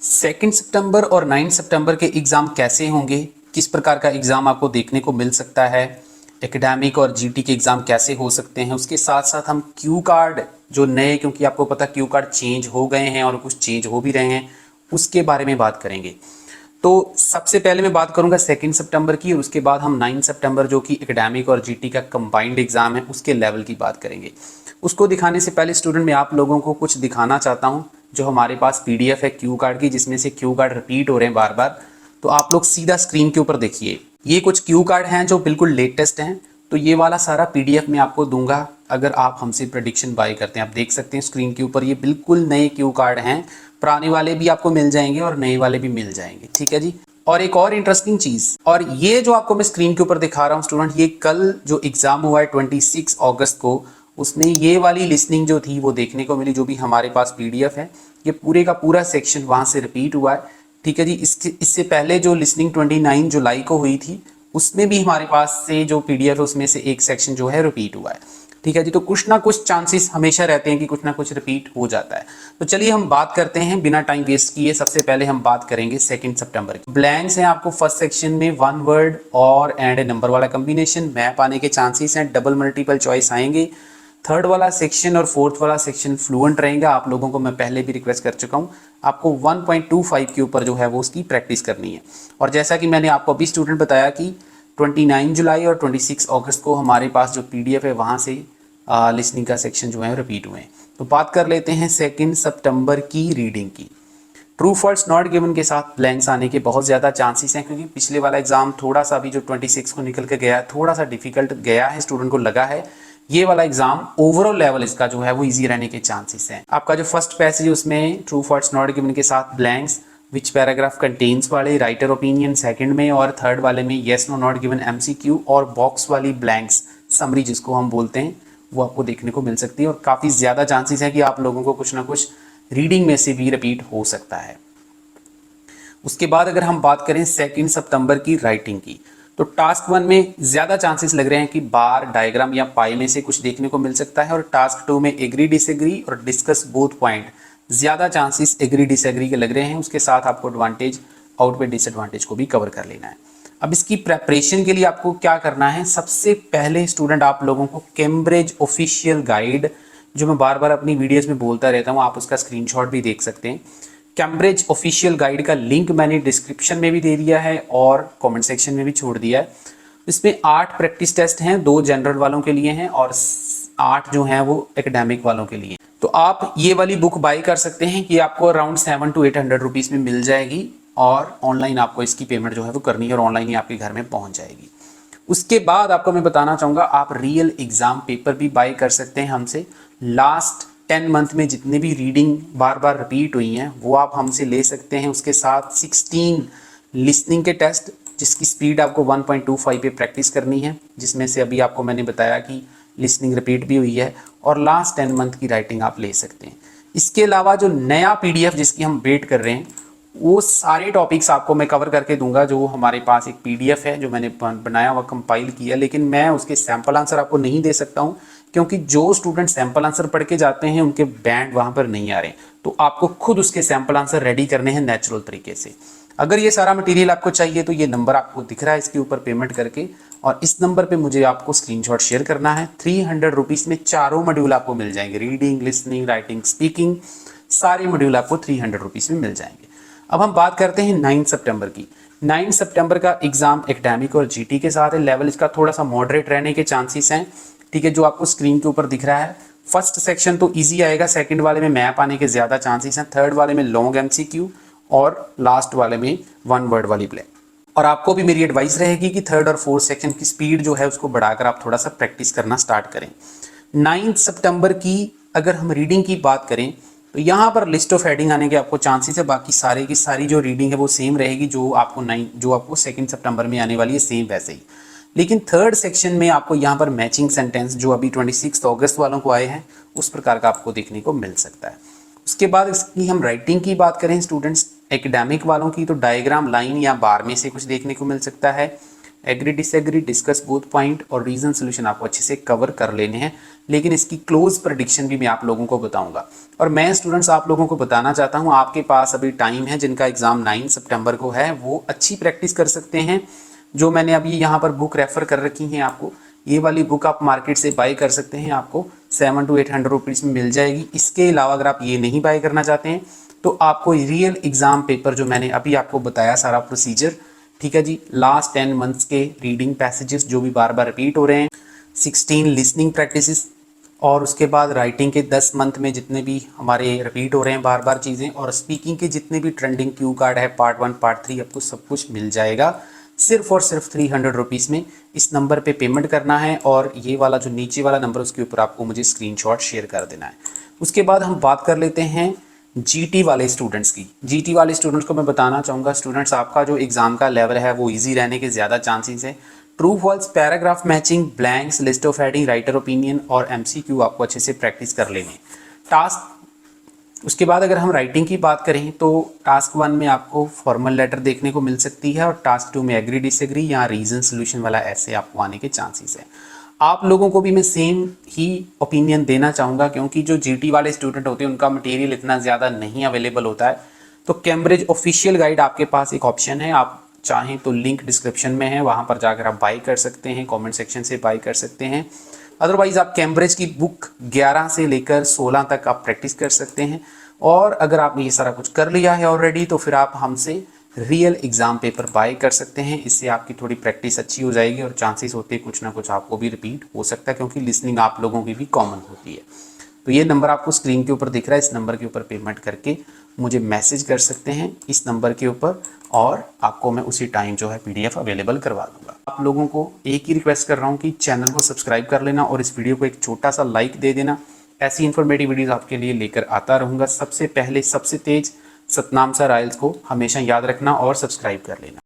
2 सितंबर और 9 सितंबर के एग्ज़ाम कैसे होंगे, किस प्रकार का एग्ज़ाम आपको देखने को मिल सकता है, एकेडमिक और जीटी के एग्ज़ाम कैसे हो सकते हैं, उसके साथ साथ हम क्यू कार्ड जो नए, क्योंकि आपको पता क्यू कार्ड चेंज हो गए हैं और कुछ चेंज हो भी रहे हैं, उसके बारे में बात करेंगे। तो सबसे पहले मैं बात करूंगा 2 सितंबर की और उसके बाद हम 9 सितंबर जो कि एकेडमिक और जीटी का कंबाइंड एग्ज़ाम है उसके लेवल की बात करेंगे। उसको दिखाने से पहले स्टूडेंट मैं आप लोगों को कुछ दिखाना चाहता हूं। जो हमारे पास पीडीएफ है क्यू कार्ड की, जिसमें से क्यू कार्ड रिपीट हो रहे हैं बार बार, तो आप लोग सीधा स्क्रीन के ऊपर देखिए। ये कुछ क्यू कार्ड हैं जो बिल्कुल लेटेस्ट हैं, तो ये वाला सारा पीडीएफ मैं आपको दूंगा अगर आप हमसे प्रेडिक्शन बाय करते हैं। आप देख सकते हैं स्क्रीन के ऊपर ये बिल्कुल नए क्यू कार्ड हैं, पुराने वाले भी आपको मिल जाएंगे और नए वाले भी मिल जाएंगे, ठीक है जी। और एक और इंटरेस्टिंग चीज, और ये जो आपको मैं स्क्रीन के ऊपर दिखा रहा हूँ स्टूडेंट, ये कल जो एग्जाम हुआ है 26 अगस्त को, उसमें ये वाली लिसनिंग जो थी वो देखने को मिली, जो भी हमारे पास पीडीएफ है। ये पूरे का पूरा सेक्शन वहां से रिपीट हुआ है, ठीक है जी। इससे पहले जो लिसनिंग 29 जुलाई को हुई थी, उसमें भी हमारे पास से जो पीडीएफ है उसमें से एक सेक्शन जो है रिपीट हुआ है, ठीक है जी। तो कुछ ना कुछ चांसेस हमेशा रहते हैं कि कुछ ना कुछ रिपीट हो जाता है। तो चलिए हम बात करते हैं बिना टाइम वेस्ट किए। सबसे पहले हम बात करेंगे 2 सितंबर की। ब्लैंक्स हैं आपको फर्स्ट सेक्शन में, वन वर्ड और एंड नंबर वाला कॉम्बिनेशन, मैप आने के चांसेस हैं, डबल मल्टीपल चॉइस आएंगे। थर्ड वाला सेक्शन और फोर्थ वाला सेक्शन फ्लुएंट रहेगा। आप लोगों को मैं पहले भी रिक्वेस्ट कर चुका हूं, आपको 1.25 के ऊपर जो है वो उसकी प्रैक्टिस करनी है। और जैसा कि मैंने आपको अभी स्टूडेंट बताया कि 29 जुलाई और 26 अगस्त को हमारे पास जो पीडीएफ है वहां से लिसनिंग का सेक्शन जो है रिपीट हुए हैं। तो बात कर लेते हैं 2 सितंबर की रीडिंग की। ट्रू फॉल्स नॉट गिवन के साथ ब्लैंक्स आने के बहुत ज़्यादा चांसेस हैं, क्योंकि पिछले वाला एग्जाम थोड़ा सा भी जो 26 को निकल के गया थोड़ा सा डिफिकल्ट गया है, स्टूडेंट को लगा है। ये वाला एग्जाम ओवरऑल लेवल इसका जो है वो इजी रहने के चांसेस हैं। आपका जो फर्स्ट पैसेज उसमें ट्रू फॉल्स नॉट गिवन के साथ ब्लैंक्स विच पैराग्राफ कंटेन्स वाले राइटर ओपिनियन सेकंड में, और थर्ड वाले में yes no not given MCQ, और बॉक्स वाली ब्लैंक्स समरी जिसको हम बोलते हैं वो आपको देखने को मिल सकती है। और काफ़ी ज़्यादा चांसेस है कि आप लोगों को कुछ ना कुछ रीडिंग में से भी रिपीट हो सकता है। उसके बाद अगर हम बात करें 2 सितंबर की राइटिंग की, तो टास्क 1 में ज़्यादा चांसेस लग रहे हैं कि बार, डायग्राम या पाई में से कुछ देखने को मिल सकता है। और टास्क 2 में एग्री डिसएग्री और डिस्कस बोथ पॉइंट, ज़्यादा चांसेस एग्री डिसएग्री के लग रहे हैं। उसके साथ आपको एडवांटेज आउट पे डिसएडवांटेज को भी कवर कर लेना है। अब इसकी प्रेपरेशन के लिए आपको क्या करना है, सबसे पहले स्टूडेंट आप लोगों को कैम्ब्रिज ऑफिशियल गाइड, जो मैं बार बार अपनी वीडियोस में बोलता रहता हूँ, आप उसका स्क्रीनशॉट भी देख सकते हैं। कैम्ब्रिज ऑफिशियल गाइड का लिंक मैंने डिस्क्रिप्शन में भी दे दिया है और कमेंट सेक्शन में भी छोड़ दिया है। इसमें 8 प्रैक्टिस टेस्ट हैं, 2 जनरल वालों के लिए हैं और 8 जो हैं वो एकेडमिक वालों के लिए। तो आप ये वाली बुक बाय कर सकते हैं कि आपको अराउंड 700 to 800 रुपीज़ में मिल जाएगी, और ऑनलाइन आपको इसकी पेमेंट जो है वो करनी है और ऑनलाइन ही आपके घर में पहुंच जाएगी। उसके बाद आपको मैं बताना चाहूँगा, आप रियल एग्जाम पेपर भी बाय कर सकते हैं हमसे। लास्ट 10 मंथ में जितने भी रीडिंग बार बार रिपीट हुई हैं वो आप हमसे ले सकते हैं। उसके साथ 16 लिसनिंग के टेस्ट जिसकी स्पीड आपको 1.25 पे प्रैक्टिस करनी है, जिसमें से अभी आपको मैंने बताया कि लिसनिंग रिपीट भी हुई है, और लास्ट 10 मंथ की राइटिंग आप ले सकते हैं। इसके अलावा जो नया पीडीएफ जिसकी हम वेट कर रहे हैं, वो सारे टॉपिक्स आपको मैं कवर करके दूंगा। जो हमारे पास एक पीडीएफ है जो मैंने बनाया हुआ कंपाइल किया, लेकिन मैं उसके सैंपल आंसर आपको नहीं दे सकता हूं, क्योंकि जो स्टूडेंट सैंपल आंसर पढ़ के जाते हैं उनके बैंड वहां पर नहीं आ रहे, तो आपको खुद उसके सैंपल आंसर रेडी करने हैं नेचुरल तरीके से। अगर ये सारा मटेरियल आपको चाहिए तो ये नंबर आपको दिख रहा है, इसके ऊपर पेमेंट करके, और इस नंबर पे मुझे आपको स्क्रीनशॉट शेयर करना है। 300 रुपीज़ में चारों मॉड्यूल आपको मिल जाएंगे, रीडिंग, लिसनिंग, राइटिंग, स्पीकिंग, सारे मॉड्यूल आपको 300 रुपीज़ में मिल जाएंगे। अब हम बात करते हैं 9 सितंबर की। 9 सितंबर का एग्जाम एकेडमिक और जीटी के साथ है। लेवल इसका थोड़ा सा मॉडरेट रहने के चांसेस हैं, ठीक है, जो आपको स्क्रीन के ऊपर दिख रहा है। फर्स्ट सेक्शन तो इजी आएगा, सेकंड वाले में मैप आने के ज़्यादा चांसेस हैं, थर्ड वाले में लॉन्ग एमसीक्यू, और लास्ट वाले में वन वर्ड वाली प्ले। और आपको भी मेरी एडवाइस रहेगी कि थर्ड और फोर्थ सेक्शन की स्पीड जो है उसको बढ़ाकर आप थोड़ा सा प्रैक्टिस करना स्टार्ट करें। 9 सितंबर की अगर हम रीडिंग की बात करें, तो यहाँ पर लिस्ट ऑफ हेडिंग आने के आपको चांसेस है। बाकी सारे की सारी जो रीडिंग है वो सेम रहेगी, जो आपको 2 सितंबर में आने वाली है सेम वैसे ही। लेकिन थर्ड सेक्शन में आपको यहाँ पर मैचिंग सेंटेंस जो अभी 26 अगस्त वालों को आए हैं उस प्रकार का आपको देखने को मिल सकता है। उसके बाद इसकी हम राइटिंग की बात करें स्टूडेंट्स एकेडमिक वालों की, तो डायग्राम, लाइन या बार में से कुछ देखने को मिल सकता है। Agree disagree, discuss both point और रीजन सोल्यूशन आपको अच्छे से कवर कर लेने हैं, लेकिन इसकी क्लोज प्रेडिक्शन भी मैं आप लोगों को बताऊंगा। और मैं स्टूडेंट्स आप लोगों को बताना चाहता हूं, आपके पास अभी टाइम है, जिनका एग्जाम 9 सितंबर को है वो अच्छी प्रैक्टिस कर सकते हैं। जो मैंने अभी यहाँ पर बुक रेफर कर रखी है आपको, ये वाली बुक आप मार्केट से बाई कर सकते हैं, आपको 700 to 800 रुपीज़ में मिल जाएगी। इसके अलावा अगर आप ये नहीं बाई करना चाहते हैं तो आपको रियल एग्जाम पेपर जो मैंने अभी आपको बताया सारा प्रोसीजर, ठीक है जी, लास्ट 10 मंथ्स के रीडिंग पैसेजेस जो भी बार बार रिपीट हो रहे हैं, 16 लिसनिंग प्रैक्टिसेस, और उसके बाद राइटिंग के 10 मंथ में जितने भी हमारे रिपीट हो रहे हैं बार बार चीज़ें, और स्पीकिंग के जितने भी ट्रेंडिंग क्यू कार्ड है पार्ट 1 पार्ट 3 आपको सब कुछ मिल जाएगा सिर्फ और सिर्फ 300 रुपीज़ में। इस नंबर पे पेमेंट करना है और ये वाला जो नीचे वाला नंबर उसके ऊपर आपको मुझे स्क्रीनशॉट शेयर कर देना है। उसके बाद हम बात कर लेते हैं जीटी वाले स्टूडेंट्स की। जीटी वाले स्टूडेंट्स को मैं बताना चाहूँगा, स्टूडेंट्स आपका जो एग्ज़ाम का लेवल है वो इजी रहने के ज़्यादा चांसेस है। True false, paragraph matching, blanks, list of heading, writer opinion और एमसीक्यू आपको अच्छे से प्रैक्टिस कर लेने। टास्क, उसके बाद अगर हम राइटिंग की बात करें तो टास्क 1 में आपको फॉर्मल लेटर देखने को मिल सकती है और टास्क 2 में एग्री डिसएग्री या रीजन सोल्यूशन वाला ऐसे आपको आने के चांसेस है। आप लोगों को भी मैं सेम ही ओपिनियन देना चाहूँगा, क्योंकि जो जीटी वाले स्टूडेंट होते हैं उनका मटेरियल इतना ज़्यादा नहीं अवेलेबल होता है। तो कैम्ब्रिज ऑफिशियल गाइड आपके पास एक ऑप्शन है, आप चाहें तो लिंक डिस्क्रिप्शन में है, वहाँ पर जाकर आप बाई कर सकते हैं, कमेंट सेक्शन से बाई कर सकते हैं। अदरवाइज़ आप कैम्ब्रिज की बुक 11 से लेकर 16 तक आप प्रैक्टिस कर सकते हैं। और अगर आपने ये सारा कुछ कर लिया है ऑलरेडी तो फिर आप हमसे रियल एग्ज़ाम पेपर बाय कर सकते हैं। इससे आपकी थोड़ी प्रैक्टिस अच्छी हो जाएगी और चांसेस होते हैं कुछ ना कुछ आपको भी रिपीट हो सकता है, क्योंकि लिसनिंग आप लोगों की भी कॉमन होती है। तो ये नंबर आपको स्क्रीन के ऊपर दिख रहा है, इस नंबर के ऊपर पेमेंट करके मुझे मैसेज कर सकते हैं इस नंबर के ऊपर, और आपको मैं उसी टाइम जो है PDF अवेलेबल करवा दूंगा। आप लोगों को एक ही रिक्वेस्ट कर रहा हूँ कि चैनल को सब्सक्राइब कर लेना और इस वीडियो को एक छोटा सा लाइक दे देना। ऐसी इन्फॉर्मेटिव वीडियोस आपके लिए लेकर आता रहूँगा। सबसे पहले सबसे तेज सतनाम सर आइल्स को हमेशा याद रखना और सब्सक्राइब कर लेना।